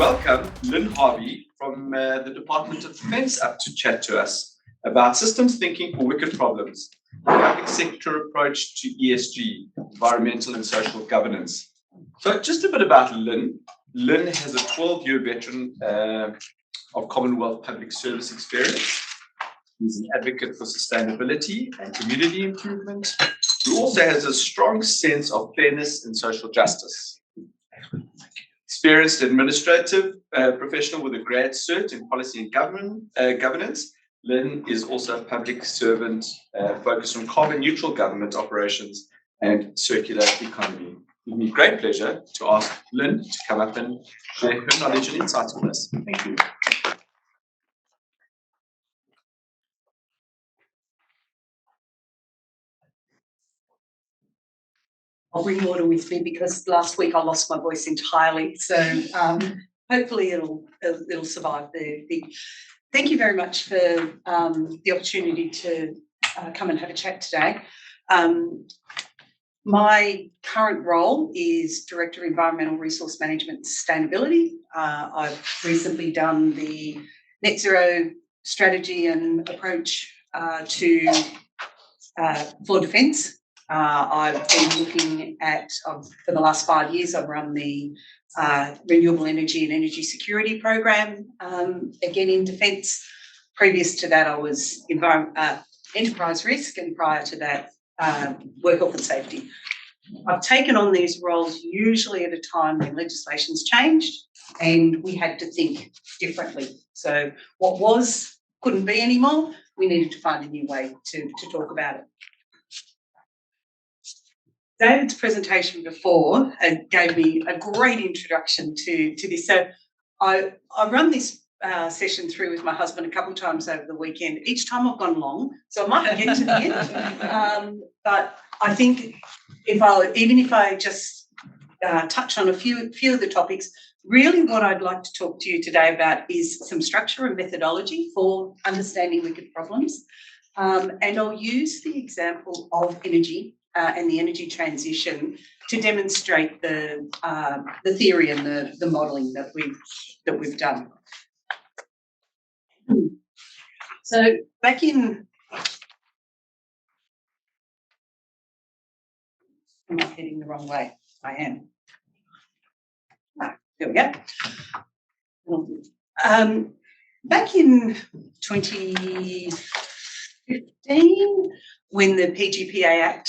welcome Lynn Harvey from the Department of Defence up to chat to us about systems thinking for wicked problems, the public sector approach to ESG, environmental and social governance. So just a bit about Lynn. Lynn has a 12-year veteran of Commonwealth public service experience. He's an advocate for sustainability and community improvement. He also has a strong sense of fairness and social justice. Experienced administrative professional with a grad cert in policy and governance, Lynn is also a public servant focused on carbon neutral government operations and circular economy. It gives me great pleasure to ask Lynn to come up and share her knowledge and insights with us. Thank you. I'll bring water with me because last week I lost my voice entirely. So hopefully it'll survive the thing. Thank you very much for the opportunity to come and have a chat today. My current role is Director of Environmental Resource Management and Sustainability. I've recently done the net zero strategy and approach for defence. I've been looking at, for the last 5 years, I've run the Renewable Energy and Energy Security Program, again in defence. Previous to that, I was enterprise risk, and prior to that, work health and safety. I've taken on these roles usually at a time when legislation's changed and we had to think differently. So what was couldn't be anymore. We needed to find a new way to talk about it. David's presentation before gave me a great introduction to this. So I run this session through with my husband a couple of times over the weekend. Each time I've gone long, so I might get to the end. But I think if I just touch on a few of the topics, really what I'd like to talk to you today about is some structure and methodology for understanding wicked problems. And I'll use the example of energy and the energy transition to demonstrate the theory and the modelling that we've done. So back in, I'm not heading the wrong way. I am. There we go. Back in 2015, when the PGPA Act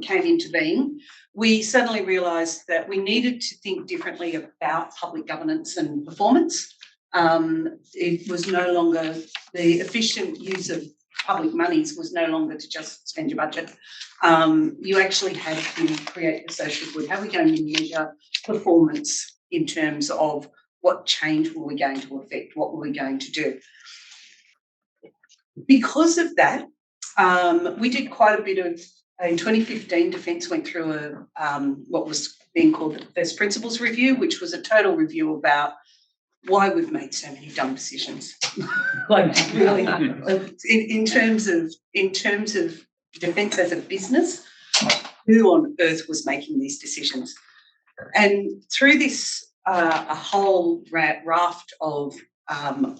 came into being, we suddenly realised that we needed to think differently about public governance and performance. It was no longer the efficient use of public monies was no longer to just spend your budget. You actually had to create the social good. How are we going to measure performance in terms of what change were we going to affect? What were we going to do? Because of that, we did quite a bit of, in 2015, Defence went through what was being called the First Principles Review, which was a total review about why we've made so many dumb decisions. Like really, in terms of defence as a business, who on earth was making these decisions? And through this, a whole raft of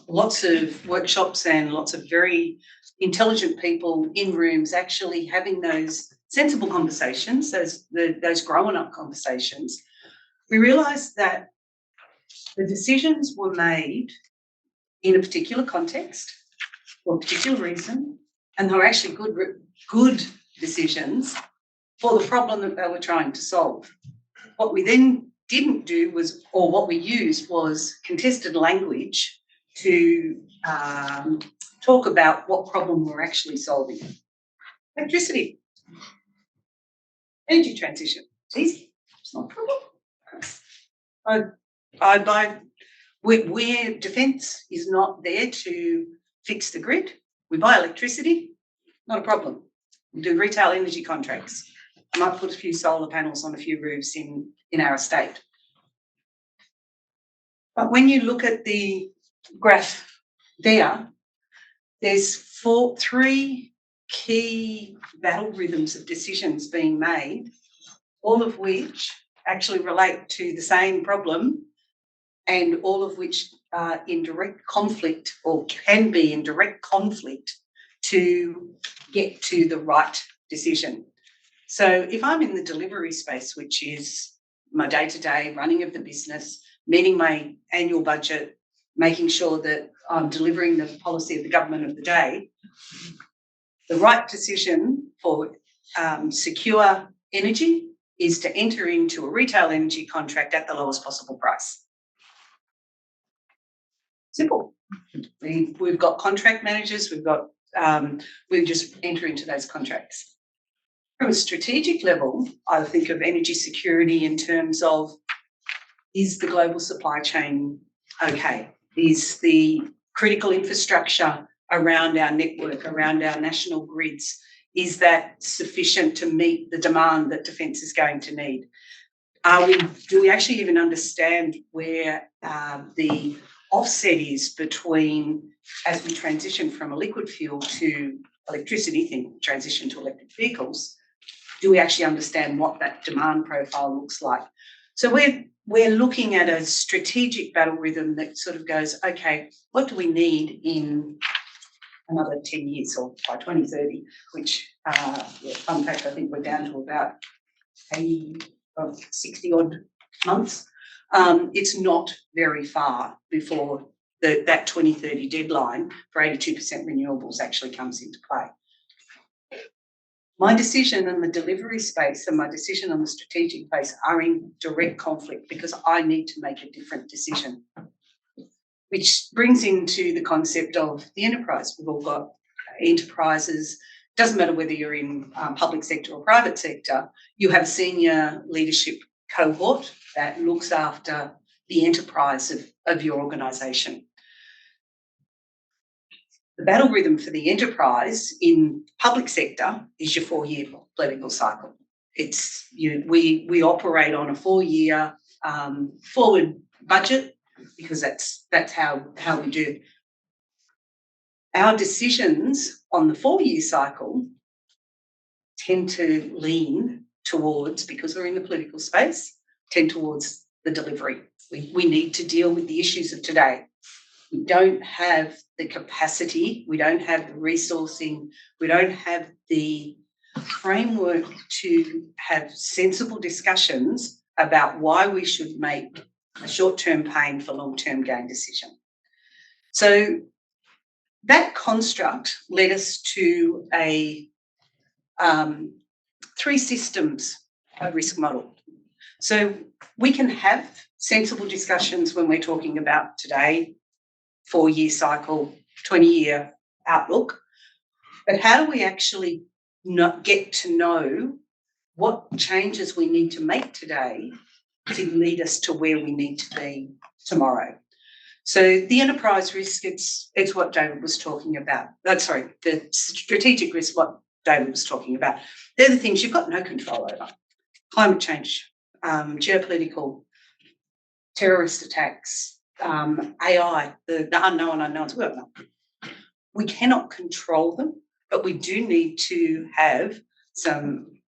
lots of workshops and lots of very intelligent people in rooms actually having those sensible conversations, those growing up conversations, we realised that the decisions were made in a particular context for a particular reason, and they were actually good decisions for the problem that they were trying to solve. What we then didn't do was, or what we used was contested language to talk about what problem we're actually solving. Electricity, energy transition, it's easy, it's not a problem. Where defence is not there to fix the grid, we buy electricity, not a problem. We do retail energy contracts. I might put a few solar panels on a few roofs in our estate. But when you look at the graph there, there's three key battle rhythms of decisions being made, all of which actually relate to the same problem and all of which are in direct conflict or can be in direct conflict to get to the right decision. So if I'm in the delivery space, which is my day-to-day running of the business, meeting my annual budget, making sure that I'm delivering the policy of the government of the day, the right decision for secure energy is to enter into a retail energy contract at the lowest possible price. Simple. We've got contract managers, we just enter into those contracts. From a strategic level, I think of energy security in terms of, is the global supply chain okay? Is the critical infrastructure around our network, around our national grids, is that sufficient to meet the demand that defence is going to need? Do we actually even understand where the offset is between, as we transition from a liquid fuel to electricity, transition to electric vehicles, do we actually understand what that demand profile looks like? So we're looking at a strategic battle rhythm that sort of goes, okay, what do we need in another 10 years or by 2030, which, fun fact, I think we're down to about 60 odd months. It's not very far before that 2030 deadline for 82% renewables actually comes into play. My decision in the delivery space and my decision on the strategic space are in direct conflict because I need to make a different decision, which brings into the concept of the enterprise. We've all got enterprises. Doesn't matter whether you're in public sector or private sector, you have a senior leadership cohort that looks after the enterprise of your organisation. The battle rhythm for the enterprise in public sector is your 4-year political cycle. We operate on a 4-year forward budget because that's how we do. Our decisions on the 4-year cycle tend to lean towards, because we're in the political space, tend towards the delivery. We need to deal with the issues of today. We don't have the capacity, we don't have the resourcing, we don't have the framework to have sensible discussions about why we should make a short-term pain for long-term gain decision. So that construct led us to a 3 systems risk model. So we can have sensible discussions when we're talking about today, 4-year cycle, 20-year outlook, but how do we actually not get to know what changes we need to make today to lead us to where we need to be tomorrow? So the enterprise risk, it's what David was talking about. The strategic risk, what David was talking about. They're the things you've got no control over. Climate change, geopolitical, terrorist attacks, AI, the unknown unknowns. We cannot control them, but we do need to have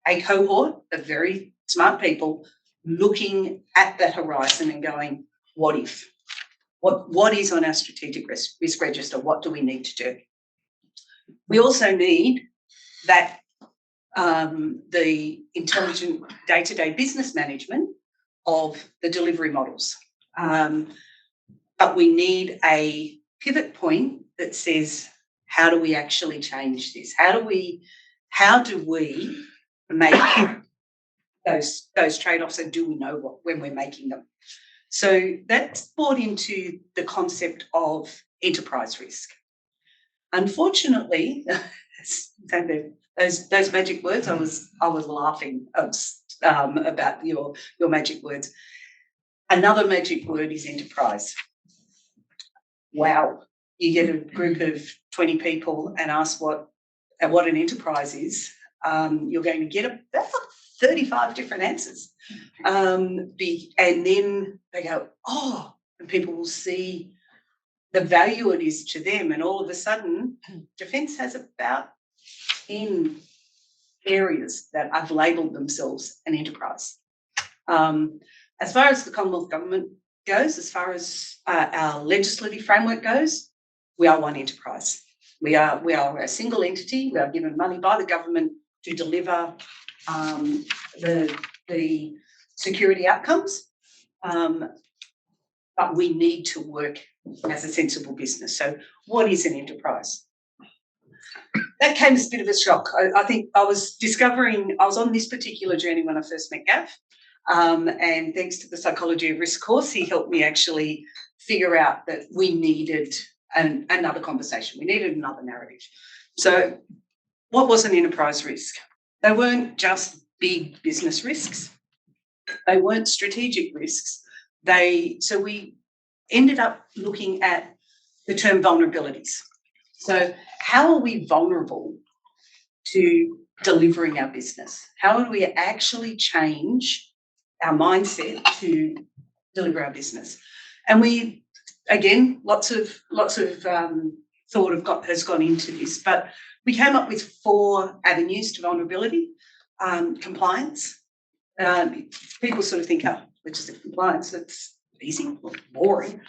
a cohort of very smart people looking at that horizon and going, what if? What is on our strategic risk register? What do we need to do? We also need that the intelligent day-to-day business management of the delivery models. But we need a pivot point that says, how do we actually change this? How do we make those trade-offs, and do we know when we're making them? So that's brought into the concept of enterprise risk. Unfortunately, those magic words, I was laughing about your magic words. Another magic word is enterprise. Wow, you get a group of 20 people and ask what an enterprise is, you're going to get about 35 different answers. And then they go, oh, and people will see the value it is to them. And all of a sudden, Defence has about 10 areas that have labelled themselves an enterprise. As far as the Commonwealth Government goes, as far as our legislative framework goes, we are one enterprise. We are a single entity. We are given money by the government to deliver the security outcomes, but we need to work as a sensible business. So what is an enterprise? That came as a bit of a shock. I think I was on this particular journey when I first met Gav, and thanks to the Psychology of Risk course, he helped me actually figure out that we needed another conversation. We needed another narrative. So what was an enterprise risk? They weren't just big business risks. They weren't strategic risks. So we ended up looking at the term vulnerabilities. So how are we vulnerable to delivering our business? How do we actually change our mindset to deliver our business? And we, again, lots of thought has gone into this, but we came up with 4 avenues to vulnerability. Compliance. People sort of think, oh, legislative compliance, it's easy, or boring.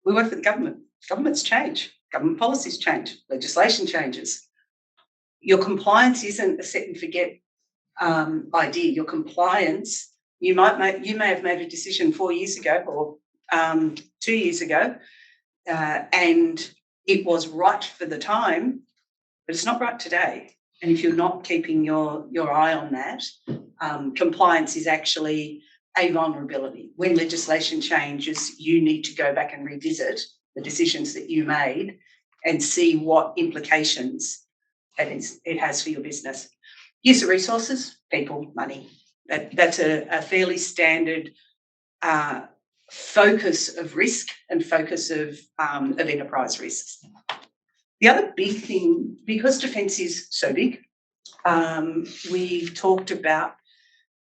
We work for the government. Governments change. Government policies change. Legislation changes. Your compliance isn't a set and forget idea. Your compliance, you may have made a decision 4 years ago or 2 years ago, and it was right for the time, but it's not right today. And if you're not keeping your eye on that, compliance is actually a vulnerability. When legislation changes, you need to go back and revisit the decisions that you made and see what implications it has for your business. Use of resources, people, money. That's a fairly standard focus of risk and focus of enterprise risks. The other big thing, because defence is so big, we talked about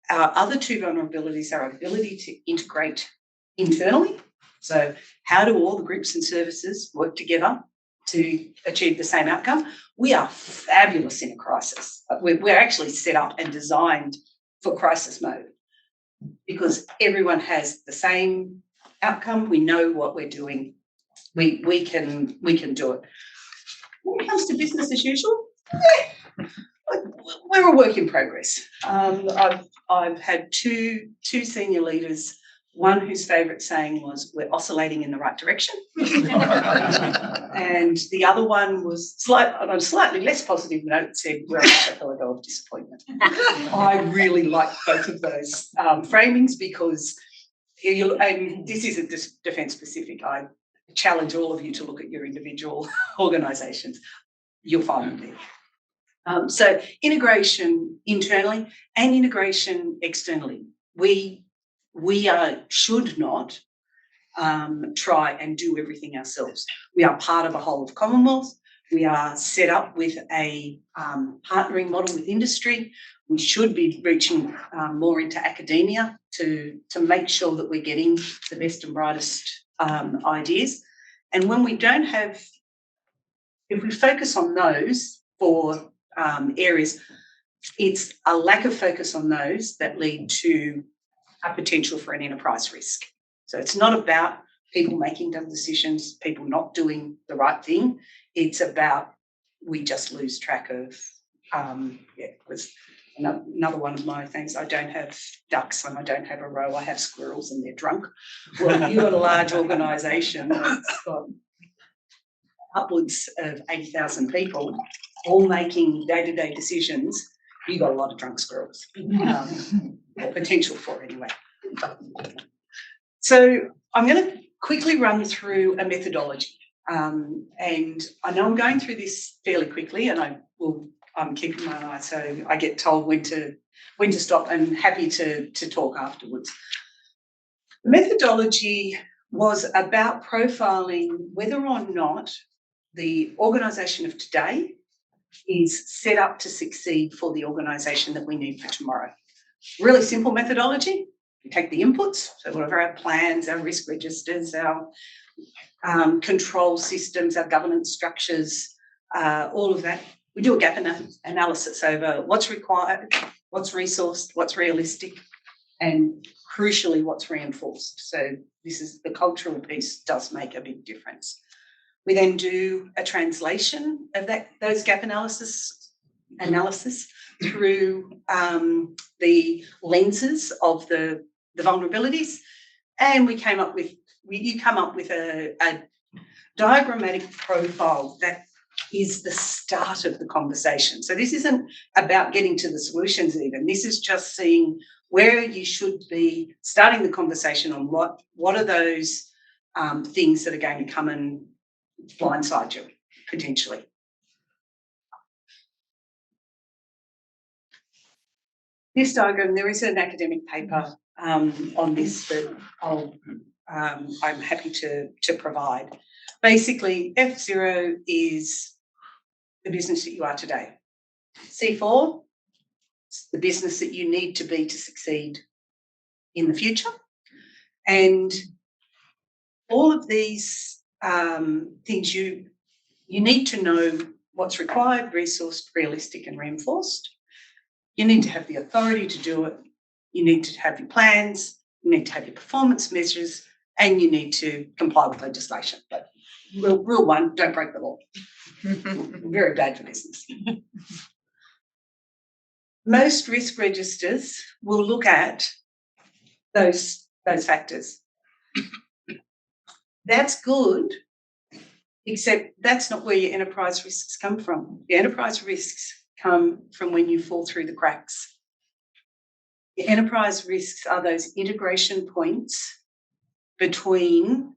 our other 2 vulnerabilities, our ability to integrate internally. So how do all the groups and services work together to achieve the same outcome? We are fabulous in a crisis. We're actually set up and designed for crisis mode because everyone has the same outcome. We know what we're doing. We can do it. When it comes to business as usual, we're a work in progress. I've had two senior leaders, one whose favourite saying was, "We're oscillating in the right direction," and the other one was on a slightly less positive note, said, "We're an archipelago of disappointment." I really like both of those framings because, and this isn't just defence specific. I challenge all of you to look at your individual organisations. You'll find them there. So integration internally and integration externally. We should not try and do everything ourselves. We are part of a whole of Commonwealth. We are set up with a partnering model with industry. We should be reaching more into academia to make sure that we're getting the best and brightest ideas. And when we don't have, if we focus on those 4 areas, it's a lack of focus on those that lead to a potential for an enterprise risk. So it's not about people making dumb decisions, people not doing the right thing. It's about we just lose track of, it was another one of my things. I don't have ducks and I don't have a row, I have squirrels and they're drunk. Well, you've got a large organisation that's got upwards of 80,000 people all making day-to-day decisions. You've got a lot of drunk squirrels, or potential for anyway. So I'm going to quickly run through a methodology. And I know I'm going through this fairly quickly, and I'm keeping my eye so I get told when to stop, and happy to talk afterwards. The methodology was about profiling whether or not the organisation of today is set up to succeed for the organisation that we need for tomorrow. Really simple methodology. We take the inputs, so whatever our plans, our risk registers, our control systems, our governance structures, all of that. We do a gap analysis over what's required, what's resourced, what's realistic, and crucially what's reinforced. So this is the cultural piece does make a big difference. We then do a translation of those gap analysis through the lenses of the vulnerabilities, and you come up with a diagrammatic profile that is the start of the conversation. So this isn't about getting to the solutions even. This is just seeing where you should be starting the conversation on what are those things that are going to come and blindside you, potentially. This diagram, there is an academic paper on this that I'm happy to provide. Basically, F0 is the business that you are today. C4, it's the business that you need to be to succeed in the future. And all of these things, you need to know what's required, resourced, realistic and reinforced. You need to have the authority to do it. You need to have your plans. You need to have your performance measures, and you need to comply with legislation. But rule one, don't break the law. Very bad for business. Most risk registers will look at those factors. That's good, except that's not where your enterprise risks come from. Your enterprise risks come from when you fall through the cracks. Your enterprise risks are those integration points between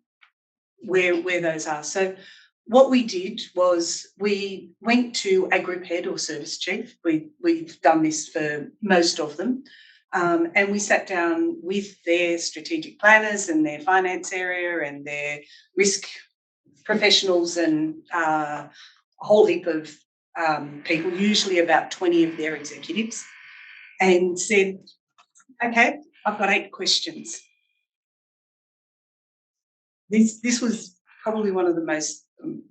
where those are. So what we did was we went to a group head or service chief. We've done this for most of them. And we sat down with their strategic planners and their finance area and their risk professionals and a whole heap of people, usually about 20 of their executives, and said, okay, I've got 8 questions. This was probably one of the most,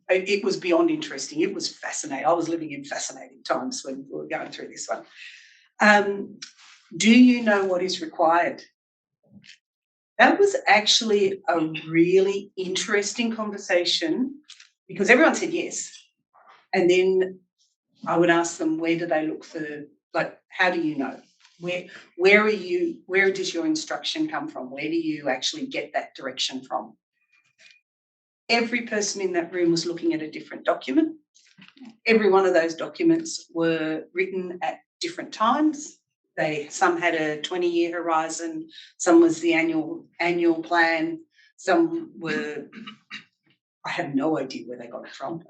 it was beyond interesting. It was fascinating. I was living in fascinating times when we were going through this one. Do you know what is required? That was actually a really interesting conversation because everyone said yes. And then I would ask them, where do they look for, like, how do you know? Where are you, where does your instruction come from? Where do you actually get that direction from? Every person in that room was looking at a different document. Every one of those documents were written at different times. Some had a 20-year horizon, some was the annual plan, some were, I have no idea where they got it from.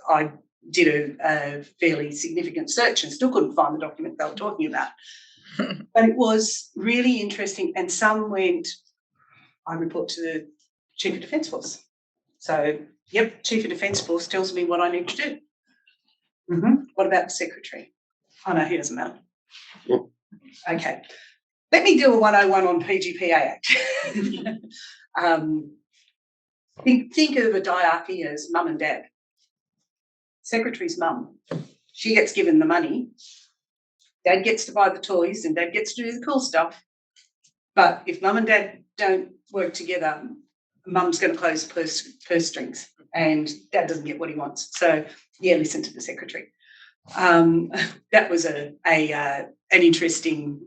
I did a fairly significant search and still couldn't find the document they were talking about. But it was really interesting. And some went, I report to the Chief of Defence Force. So, yep, Chief of Defence Force tells me what I need to do. What about the Secretary? Oh, no, he doesn't matter. Okay. Let me do a 101 on PGPA Act. Think of a diarchy as mum and dad. Secretary's mum. She gets given the money. Dad gets to buy the toys and dad gets to do the cool stuff. But if mum and dad don't work together, mum's going to close purse strings and dad doesn't get what he wants. So, yeah, listen to the secretary. That was an interesting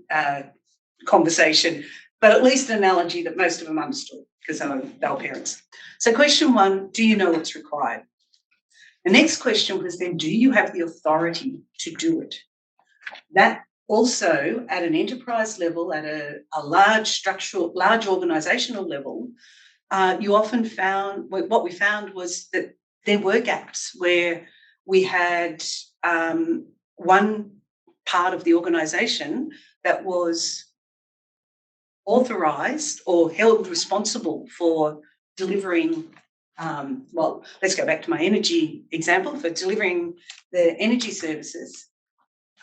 conversation, but at least an analogy that most of them understood because they were parents. So question 1, do you know what's required? The next question was then, do you have the authority to do it? That also at an enterprise level, at a large organisational level, you often found, what we found was that there were gaps where we had one part of the organisation that was authorised or held responsible for delivering, well, let's go back to my energy example, for delivering the energy services.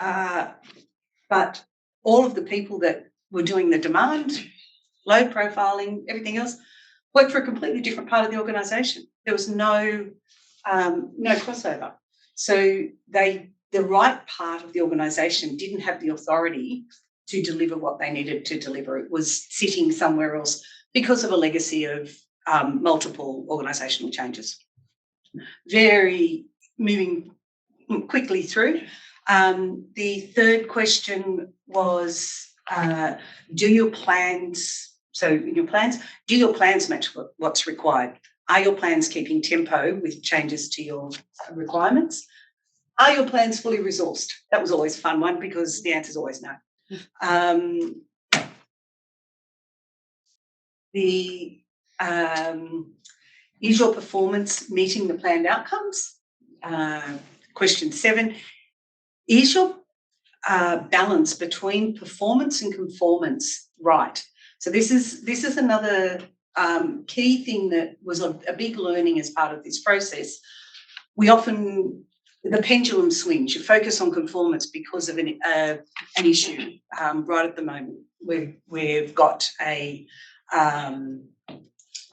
But all of the people that were doing the demand, load profiling, everything else, worked for a completely different part of the organisation. There was no crossover. So the right part of the organisation didn't have the authority to deliver what they needed to deliver. It was sitting somewhere else because of a legacy of multiple organisational changes. Very moving quickly through. The third question was, do your plans match what's required? Are your plans keeping tempo with changes to your requirements? Are your plans fully resourced? That was always a fun one because the answer is always no. Is your performance meeting the planned outcomes? Question 7, is your balance between performance and conformance right? So this is another key thing that was a big learning as part of this process. The pendulum swings. You focus on conformance because of an issue. Right at the moment, we've got a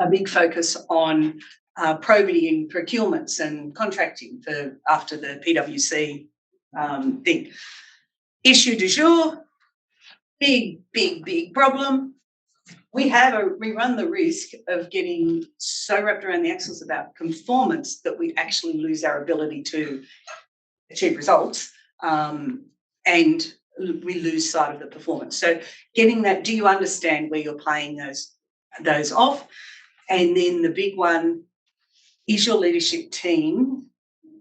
big focus on probity in procurements and contracting after the PwC thing. Issue du jour, big problem. We run the risk of getting so wrapped around the axles about conformance that we actually lose our ability to achieve results, and we lose sight of the performance. So getting that, do you understand where you're playing those off? And then the big one, is your leadership team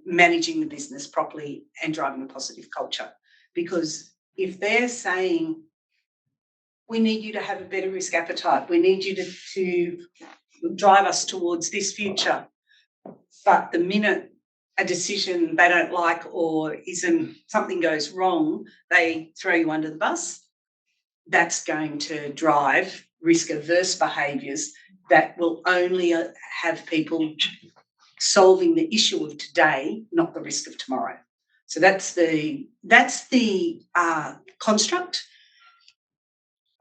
managing the business properly and driving a positive culture? Because if they're saying, we need you to have a better risk appetite, we need you to drive us towards this future, but the minute a decision they don't like or something goes wrong, they throw you under the bus, that's going to drive risk-averse behaviours that will only have people solving the issue of today, not the risk of tomorrow. So that's the construct.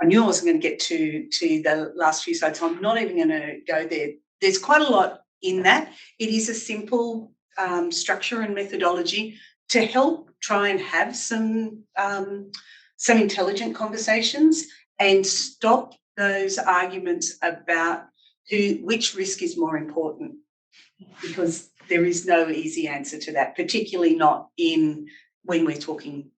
I knew I wasn't going to get to the last few slides, so I'm not even going to go there. There's quite a lot in that. It is a simple structure and methodology to help try and have some intelligent conversations and stop those arguments about which risk is more important, because there is no easy answer to that, particularly not when we're talking